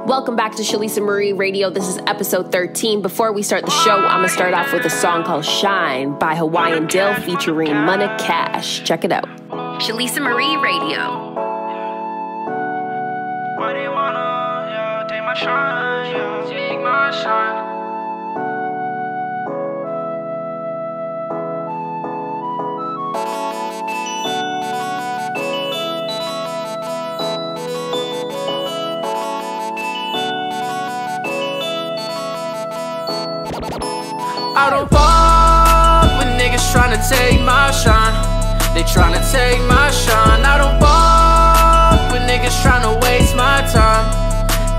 Welcome back to Shalisa Marie Radio. This is episode 13. Before we start the show, I'm going to start off with a song called Shine by Hawaiian Dill featuring Munna Cash. Check it out. Shalisa Marie Radio. Why they wanna, take my shine, take my shine. I don't fuck with niggas tryna take my shine. They tryna take my shine. I don't fuck with niggas tryna waste my time.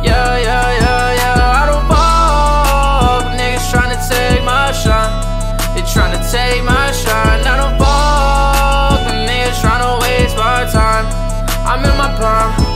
Yeah, yeah, yeah, yeah. I don't fuck with niggas tryna take my shine. They tryna take my shine. I don't fuck with niggas tryna waste my time. I'm in my prime.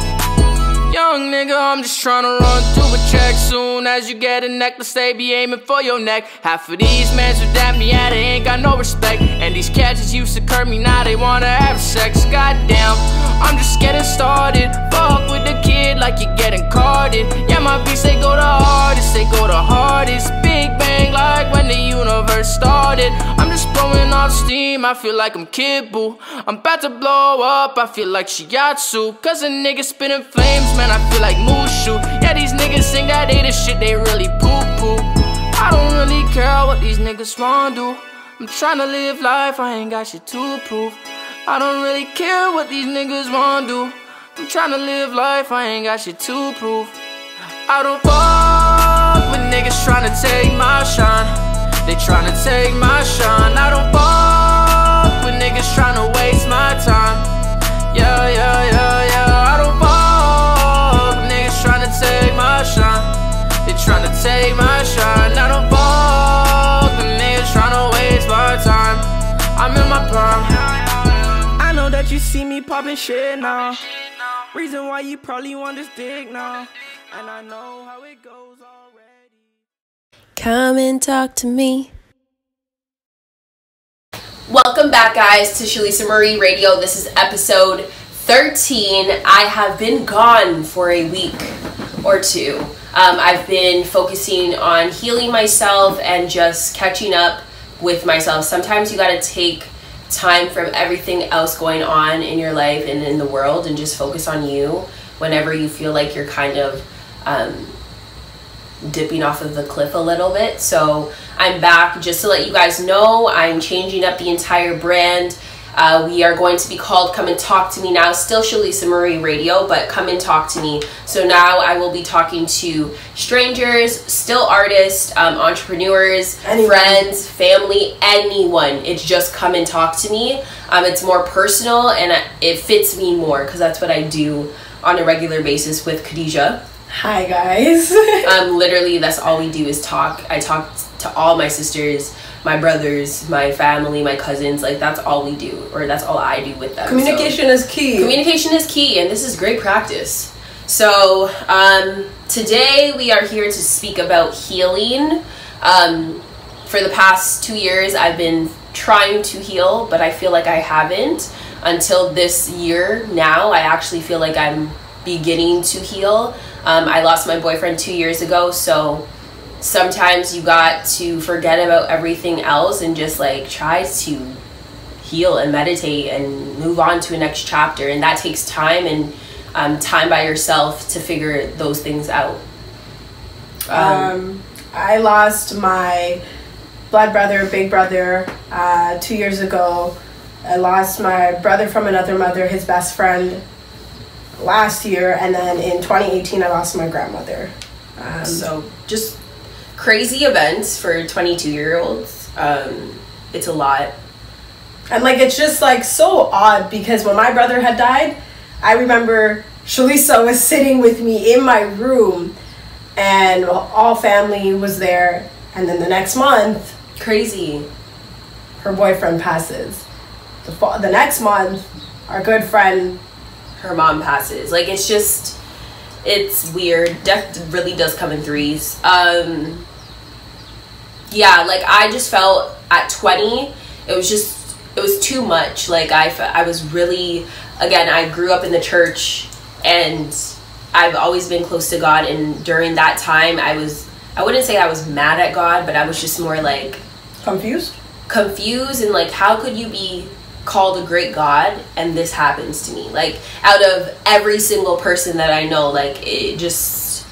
Young nigga, I'm just tryna run through a check. Soon as you get a necklace, they be aiming for your neck. Half of these mans who dap me at it ain't got no respect. And these cats used to curb me, now they wanna have sex. Goddamn, I'm just getting started. Fuck with the kid like you're getting carded. Yeah, my beats, they go the hardest, they go the hardest. Big bang like when the universe started. I'm just blowing off steam, I feel like I'm Kid Buu. I'm about to blow up, I feel like Shiatsu. Cause a nigga spitting flames, man, I feel like Mushu. Yeah, these niggas sing that they the shit, they really poo-poo. I don't really care what these niggas wanna do. I'm tryna live life, I ain't got shit to prove. I don't really care what these niggas wanna do. I'm tryna live life, I ain't got shit to prove. I don't fuck with niggas tryna take my shine. They tryna take my shine. I don't fuck with niggas tryna waste my time. Yeah, yeah, yeah, yeah. I don't fuck with niggas tryna take my shine. They tryna take my shine. I don't fuck with niggas tryna waste my time. I'm in my prime. I know that you see me poppin' shit now. Reason why you probably want this dick now. And I know how it goes already. Come and talk to me. Welcome back, guys, to Shalisa Marie Radio. This is episode 13. I have been gone for a week or two. I've been focusing on healing myself and just catching up with myself. Sometimes you gotta take time from everything else going on in your life and in the world and just focus on you whenever you feel like you're kind of dipping off of the cliff a little bit. So I'm back. Just to let you guys know, I'm changing up the entire brand. We are going to be called Come and Talk to Me now. Still Shalisa Marie Radio, but Come and Talk to Me. So now I will be talking to strangers, still artists, entrepreneurs, friends, family, anyone. It's just come and talk to me. It's more personal and it fits me more because that's what I do on a regular basis with Khadejah. Hi guys. Literally that's all we do is talk. I talk to all my sisters, my brothers, my family, my cousins. Like that's all we do, or that's all I do with them. Communication is key. Communication is key, and this is great practice. So today we are here to speak about healing. For the past 2 years I've been trying to heal, but I feel like I haven't until this year. Now I actually feel like I'm beginning to heal. I lost my boyfriend 2 years ago, so sometimes you got to forget about everything else and just like try to heal and meditate and move on to a next chapter, and that takes time and time by yourself to figure those things out. I lost my blood brother, big brother, 2 years ago. I lost my brother from another mother, his best friend, last year, and then in 2018 I lost my grandmother. So just crazy events for 22-year-olds. It's a lot. And like it's just like so odd because when my brother had died, I remember Shalisa was sitting with me in my room and all family was there, and then the next month, crazy, her boyfriend passes. The next month, our good friend, her mom passes. Like it's just, it's weird. Death really does come in threes. Yeah, like I just felt at 20 it was too much. Like I was really, again, I grew up in the church and I've always been close to God, and during that time I wouldn't say I was mad at God, but I was just more like confused and like, how could you be called a great God and this happens to me? Like, out of every single person that I know, like, it just,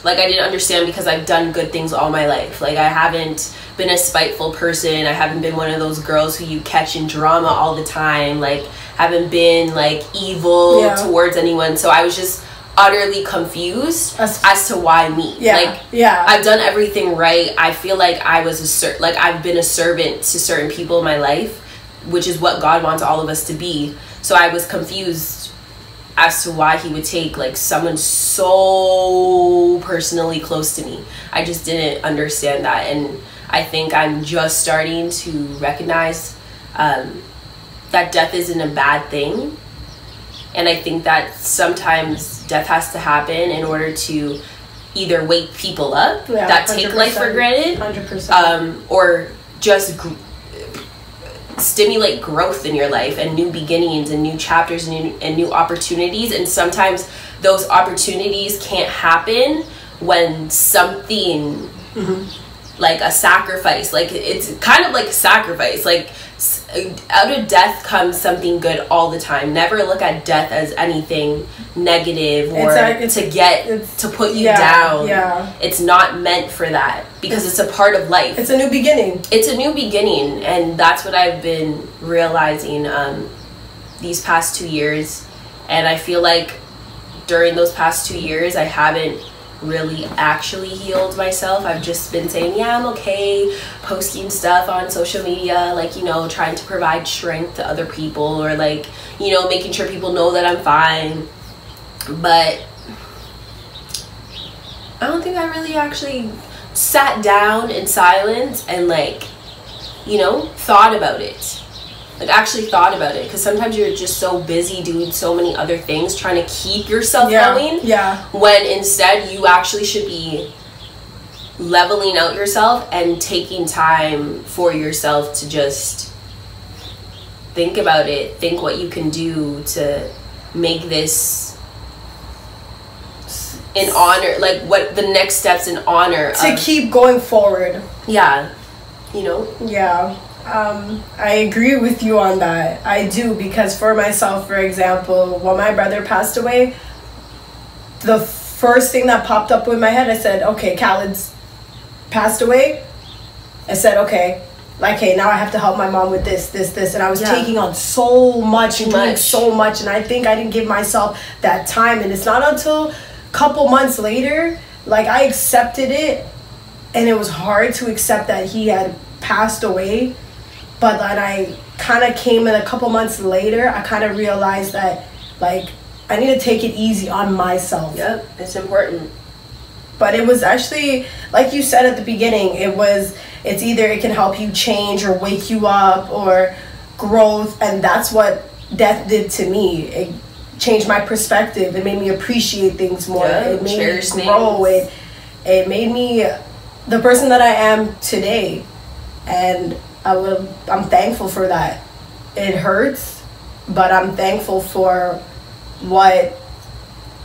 like, I didn't understand, because I've done good things all my life. Like, I haven't been a spiteful person. I haven't been one of those girls who you catch in drama all the time. Like, haven't been like evil towards anyone. So I was just utterly confused as to why me. I've done everything right. I feel like I was I've been a servant to certain people in my life, which is what God wants all of us to be. So I was confused as to why he would take like someone so personally close to me. I just didn't understand that, and I think I'm just starting to recognize that death isn't a bad thing. And I think that sometimes death has to happen in order to either wake people up that take life for granted, 100%, or just stimulate growth in your life and new beginnings and new chapters and new opportunities. And sometimes those opportunities can't happen when something like a sacrifice, like it's kind of like a sacrifice, like out of death comes something good all the time. Never look at death as anything negative or to put you down. It's not meant for that, because it's a part of life. It's a new beginning. It's a new beginning, and that's what I've been realizing these past 2 years. And I feel like during those past 2 years I haven't really actually healed myself. I've just been saying, yeah, I'm okay, posting stuff on social media, like, you know, trying to provide strength to other people, or like, you know, making sure people know that I'm fine. But I don't think I really actually sat down in silence and like, you know, thought about it. Like, actually thought about it, because sometimes you're just so busy doing so many other things, trying to keep yourself going, when instead you actually should be leveling out yourself and taking time for yourself to just think about it, think what you can do to make this in honor, like what the next steps in honor to keep going forward. You know? I agree with you on that. I do, because for myself, for example, when my brother passed away, the first thing that popped up in my head, I said, okay, Khaled's passed away. I said, okay, like, hey, now I have to help my mom with this, and I was taking on so much and doing so much, and I think I didn't give myself that time. And it's not until a couple months later, like, I accepted it, and it was hard to accept that he had passed away. But then I kind of came in a couple months later, I kind of realized that, like, I need to take it easy on myself. Yep, it's important. But it was actually, like you said at the beginning, it's either it can help you change or wake you up or growth. And that's what death did to me. It changed my perspective. It made me appreciate things more. It made me grow. It made me the person that I am today. And I'm thankful for that. It hurts, but I'm thankful for what,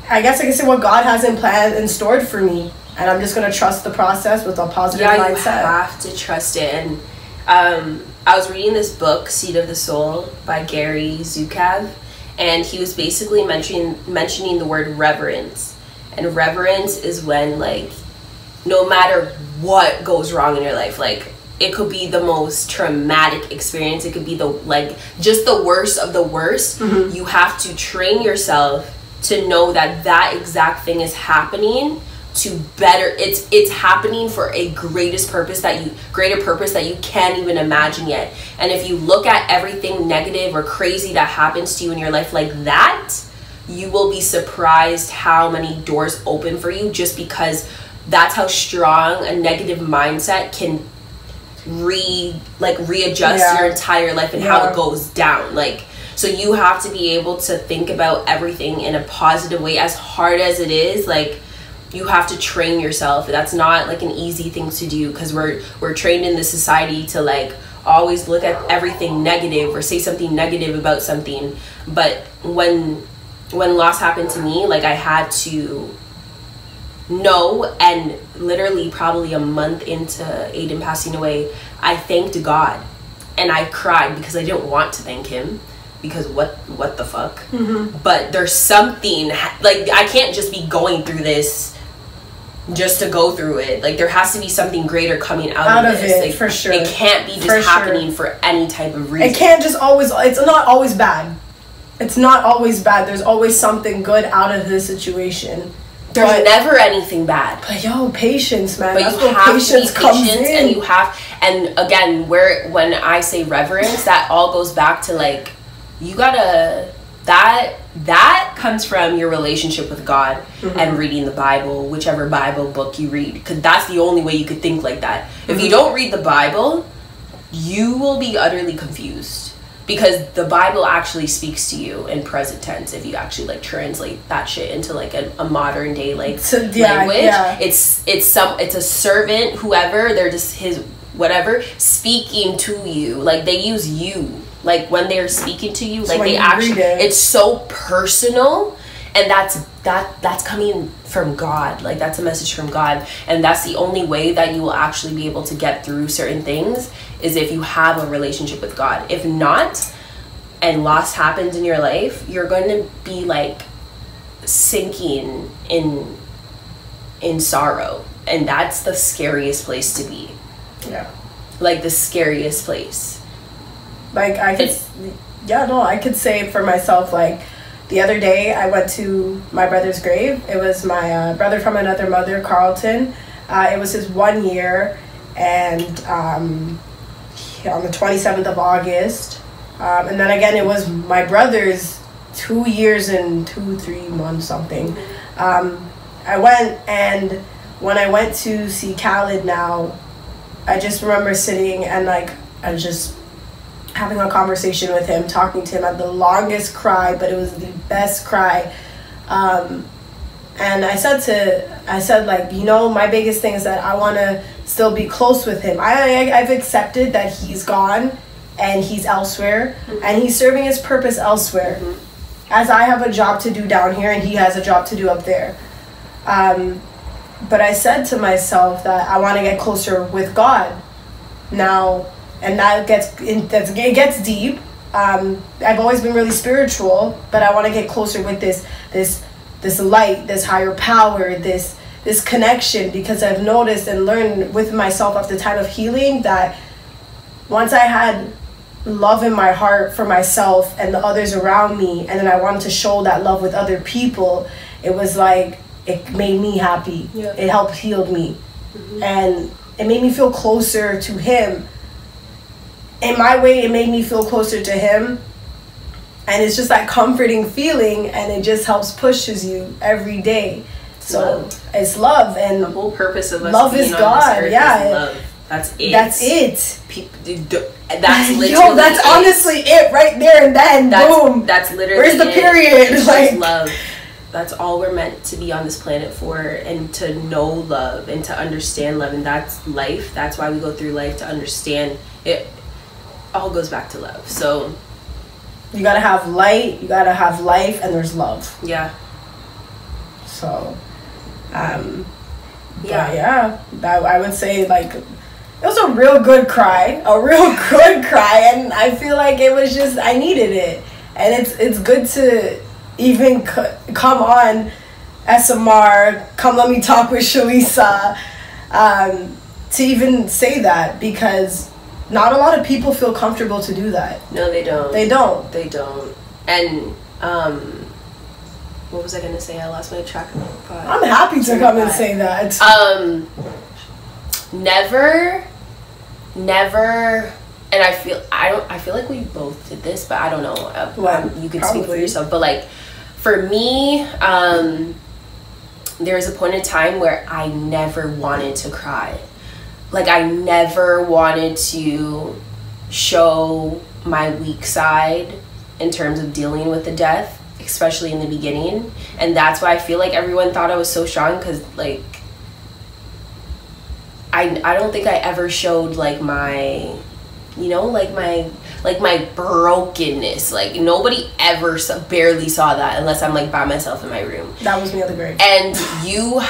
I guess I can say, what God has in plan and stored for me. And I'm just going to trust the process with a positive mindset. You have to trust it. And I was reading this book, Seed of the Soul, by Gary Zukav, and he was basically mentioning the word reverence. And reverence is when, like, no matter what goes wrong in your life, like, it could be the most traumatic experience. It could be just the worst of the worst. You have to train yourself to know that that exact thing is happening to better. It's happening for a greater purpose that you can't even imagine yet. And if you look at everything negative or crazy that happens to you in your life like that, you will be surprised how many doors open for you, just because that's how strong a negative mindset can readjust your entire life and how it goes down. Like, so you have to be able to think about everything in a positive way, as hard as it is. Like, you have to train yourself. That's not like an easy thing to do, because we're trained in this society to like always look at everything negative or say something negative about something. But when when loss happened to me, like I had to know, and literally probably a month into Aiden passing away, I thanked God, and I cried because I didn't want to thank him, because what the fuck. But there's something, like, I can't just be going through this just to go through it. Like, there has to be something greater coming out of this. It, like, for sure. It can't be just happening for any type of reason. It can't just always, it's not always bad. It's not always bad. There's always something good out of this situation. There's never anything bad. But yo, patience, man. But that's you have patience to be patient, and you have, and again, when I say reverence, that all goes back to, like, you gotta, that comes from your relationship with God and reading the Bible, whichever Bible book you read, because that's the only way you could think like that. If you don't read the Bible, you will be utterly confused, because the Bible actually speaks to you in present tense. If you actually, like, translate that shit into, like, a modern day, like, language, it's a servant, whoever, they're just his whatever, speaking to you. Like, they use you, like, when they're speaking to you, like, they actually, it's so personal, and that's coming from God. Like, that's a message from God, and that's the only way that you will actually be able to get through certain things, is if you have a relationship with God. If not, and loss happens in your life, you're going to be, like, sinking in sorrow, and that's the scariest place to be. Yeah, like, the scariest place. Like, I could say for myself, like, the other day I went to my brother's grave. It was my brother from another mother, Carlton. It was his 1 year, and on the 27th of August, and then again it was my brother's 2 years and 3 months something. I went, and when I went to see Khaled now, I just remember sitting and, like, I was just having a conversation with him, talking to him. I had the longest cry, but it was the best cry. And I said, like, you know, my biggest thing is that I want to still be close with him. I've accepted that he's gone and he's elsewhere, and he's serving his purpose elsewhere. As I have a job to do down here, and he has a job to do up there. But I said to myself that I want to get closer with God now, and that it gets deep. I've always been really spiritual, but I want to get closer with this light, this higher power, this connection, because I've noticed and learned with myself at the time of healing that once I had love in my heart for myself and the others around me, and then I wanted to show that love with other people, it was like, it made me happy. Yeah. It helped heal me. And it made me feel closer to him. In my way, it made me feel closer to him. And it's just that comforting feeling, and it just pushes you every day. So it's love, and the whole purpose of us love is God. Yeah, is love. That's it. That's it. That's literally yo. That's honestly it right there and then. Boom. That's literally. Where's the period? It's like just love. That's all we're meant to be on this planet for, and to know love and to understand love, and that's life. That's why we go through life, to understand it. All goes back to love. So you gotta have light, you gotta have life, and there's love. Yeah. So I would say, like, it was a real good cry, and I feel like it was just, I needed it. And it's good to even come on SMR, come let me talk with Shalisa, to even say that, because not a lot of people feel comfortable to do that. No, they don't. They don't. They don't. And what was I gonna say? I lost my track of thought. I'm happy to come and say that. Never. And I feel like we both did this, but I don't know. You can speak for yourself. But, like, for me, there was a point in time where I never wanted to cry. Like, I never wanted to show my weak side in terms of dealing with the death, especially in the beginning. And that's why I feel like everyone thought I was so strong, because, like, I don't think I ever showed, like, my, you know, like, my like my brokenness. Like nobody ever barely saw that unless I'm like by myself in my room. That was me on the grave. And you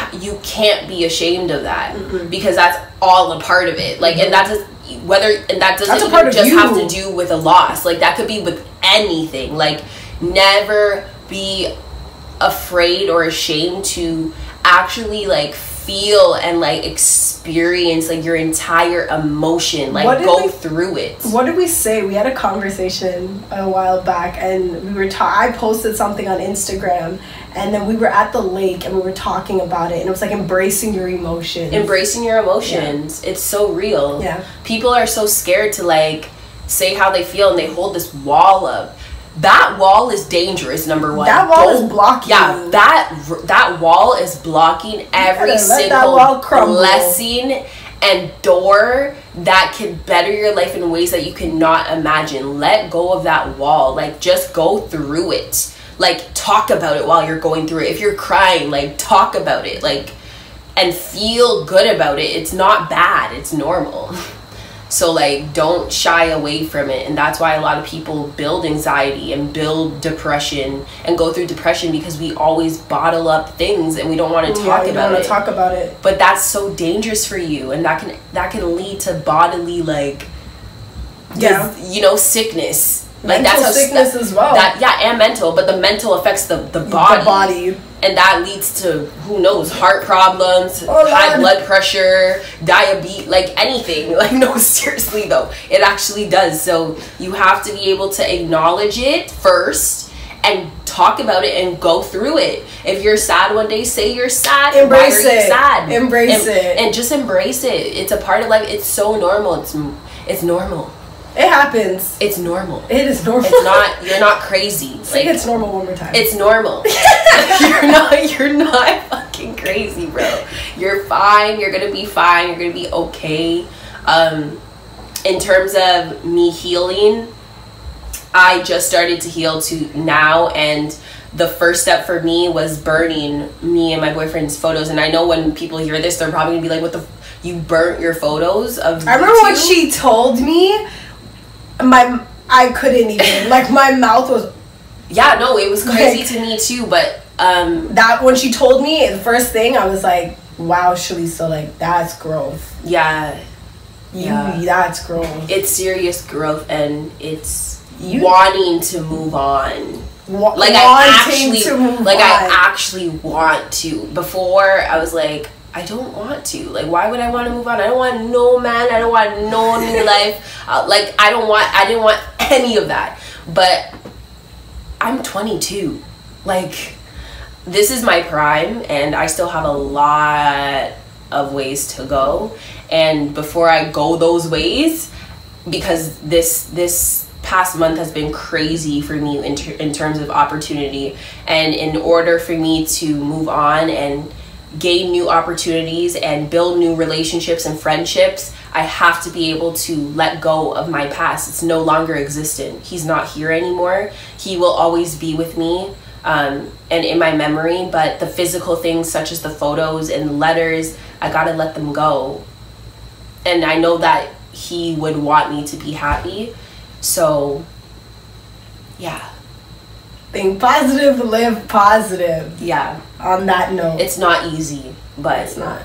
can't be ashamed of that because that's all a part of it. Like, and that doesn't even just have to do with a loss. Like that could be with anything. Like never be afraid or ashamed to actually like feel and like experience like your entire emotion, like go through it. What did we say? We had a conversation a while back, and we were I posted something on Instagram, and then we were at the lake and we were talking about it, and it was like embracing your emotions. Embracing your emotions. Yeah. It's so real. Yeah. People are so scared to like say how they feel, and they hold this wall up. That wall is dangerous, number one. That wall is blocking. Yeah, that wall is blocking every single blessing and door that can better your life in ways that you cannot imagine. Let go of that wall. Like, just go through it. Like, talk about it while you're going through it. If you're crying, like, talk about it. Like, and feel good about it. It's not bad. It's normal. So like don't shy away from it. And that's why a lot of people build anxiety and build depression and go through depression, because we always bottle up things and we don't want to talk about it. But that's so dangerous for you, and that can lead to bodily like sickness. Like mental sickness as well. And mental, but the mental affects the body. And that leads to, who knows, heart problems, high blood pressure, diabetes, like anything. Like, no, seriously though, it actually does. So you have to be able to acknowledge it first and talk about it and go through it. If you're sad one day, say you're sad. Embrace it. Sad. Embrace it. And just embrace it. It's a part of life. It's so normal. It's normal. It happens. It's normal. It is normal. It's not. You're not crazy. Say it's normal one more time. It's normal. You're not fucking crazy, bro. You're fine. You're gonna be fine. You're gonna be okay. In terms of me healing, I just started to heal to now, and the first step for me was burning me and my boyfriend's photos. And I know when people hear this, they're probably gonna be like, "What the? You burnt your photos of?" I remember when she told me. I couldn't even, like, my mouth was... Yeah, no, it was crazy to me too, but... that, when she told me, the first thing, I was like, wow, Shalisa, like, that's growth. Yeah. That's growth. It's serious growth, and it's wanting to move on. I actually want to. Before, I was like... I don't want to. Like, why would I want to move on? I don't want no man. I don't want no new life. Like, I didn't want any of that. But I'm 22. Like, this is my prime, and I still have a lot of ways to go. And before I go those ways, because this past month has been crazy for me in terms of opportunity, and in order for me to move on and gain new opportunities and build new relationships and friendships, I have to be able to let go of my past. It's no longer existent. He's not here anymore. He will always be with me and in my memory, but the physical things such as the photos and letters, I gotta let them go. And I know that he would want me to be happy. So yeah. Think positive, live positive. Yeah. On that note. It's not easy, but it's not.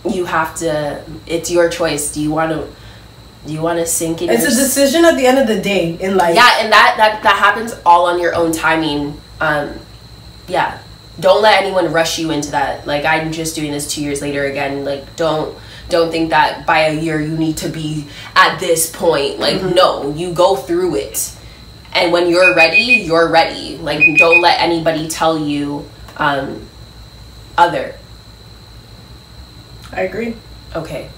You have to, it's your choice. Do you want to sink in? It's a decision at the end of the day in life. Yeah, and that happens all on your own timing. Yeah. Don't let anyone rush you into that. Like, I'm just doing this 2 years later again. Like, don't think that by a year you need to be at this point. Like, no, you go through it. And when you're ready, you're ready. Like, don't let anybody tell you other. I agree. Okay.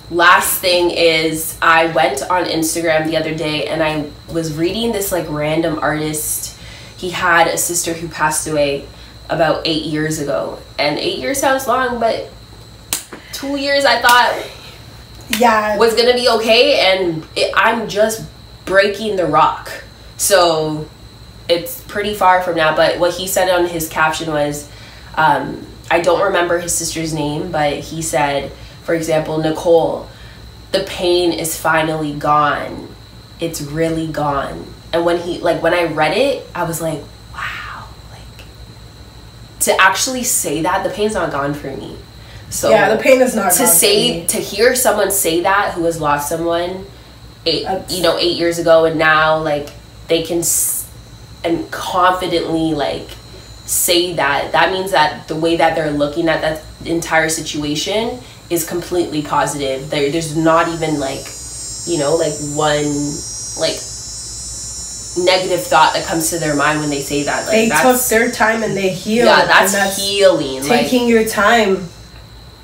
Last thing is, I went on Instagram the other day and I was reading this like random artist. He had a sister who passed away about 8 years ago. And 8 years sounds long, but 2 years I thought was gonna be okay. And I'm just breaking the rock, so it's pretty far from now. But what he said on his caption was, I don't remember his sister's name, but he said, for example, Nicole, the pain is finally gone. it's really gone. And when I read it, I was like, wow, like, to actually say that, the pain's not gone for me. So yeah, the pain is not to gone say, for me. to hear someone say that who has lost someone 8 years ago, and now like they can and confidently like say that means that the way that they're looking at that entire situation is completely positive. There's not even like, you know, like one like negative thought that comes to their mind when they say that. Like, they took their time and they healed. Yeah, that's healing. Taking like, your time.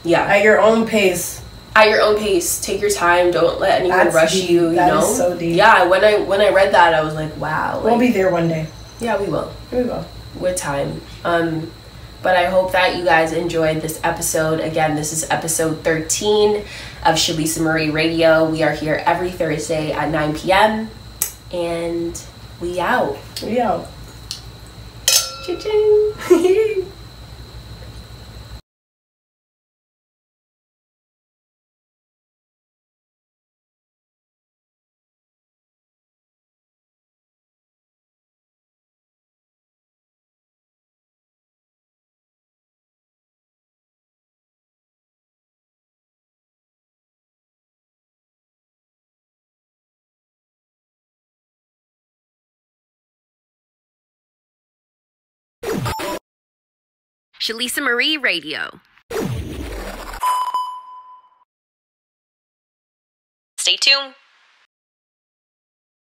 Yeah. At your own pace. At your own pace. Take your time. Don't let anyone rush deep. you, you that know? Is so deep. Yeah, when I read that, I was like, wow. Like, we'll be there one day. Yeah, we will. We will. With time. But I hope that you guys enjoyed this episode. Again, this is episode 13 of Shalisa Marie Radio. We are here every Thursday at 9 p.m. And we out. We out. Cha-ching. Shalisa Marie Radio. Stay tuned.